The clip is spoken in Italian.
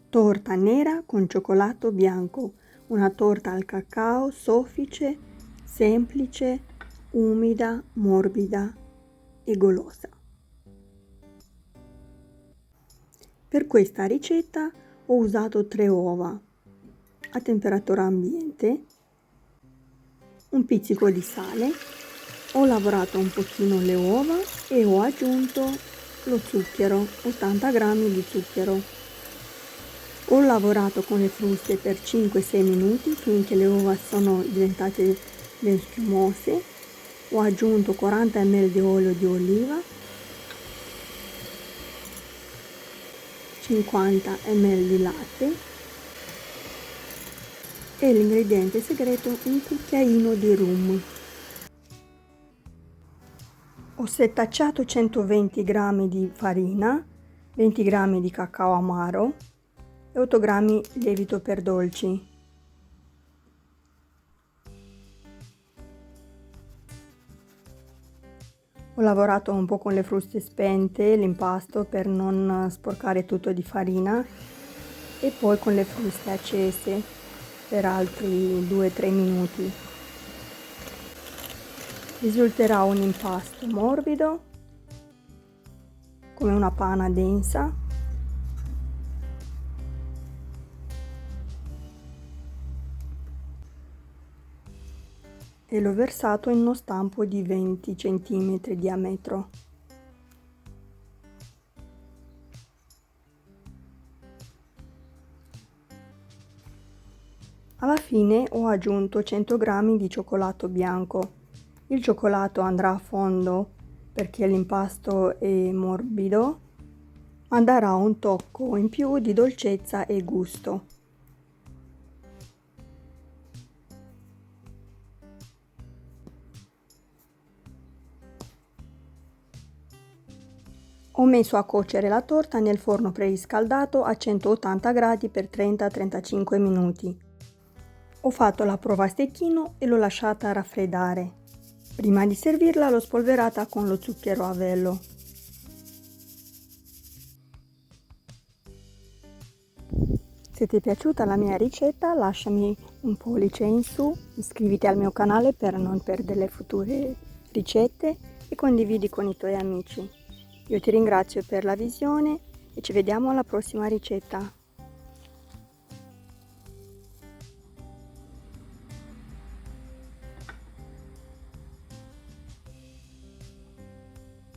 Torta nera con cioccolato bianco, una torta al cacao soffice, semplice, umida, morbida e golosa. Per questa ricetta ho usato 3 uova a temperatura ambiente, un pizzico di sale, ho lavorato un pochino le uova e ho aggiunto lo zucchero, 80 g di zucchero. Ho lavorato con le fruste per 5-6 minuti finché le uova sono diventate ben schiumose. Ho aggiunto 40 ml di olio di oliva, 50 ml di latte e l'ingrediente segreto un cucchiaino di rum. Ho setacciato 120 g di farina, 20 g di cacao amaro e 8 g lievito per dolci. Ho lavorato un po' con le fruste spente, l'impasto per non sporcare tutto di farina e poi con le fruste accese per altri 2-3 minuti. Risulterà un impasto morbido, come una panna densa. E l'ho versato in uno stampo di 20 cm di diametro. Alla fine ho aggiunto 100 g di cioccolato bianco. Il cioccolato andrà a fondo perché l'impasto è morbido, ma darà un tocco in più di dolcezza e gusto. Ho messo a cuocere la torta nel forno preriscaldato a 180 gradi per 30-35 minuti. Ho fatto la prova a stecchino e l'ho lasciata raffreddare. Prima di servirla l'ho spolverata con lo zucchero a velo. Se ti è piaciuta la mia ricetta lasciami un pollice in su, iscriviti al mio canale per non perdere le future ricette e condividi con i tuoi amici. Io ti ringrazio per la visione e ci vediamo alla prossima ricetta.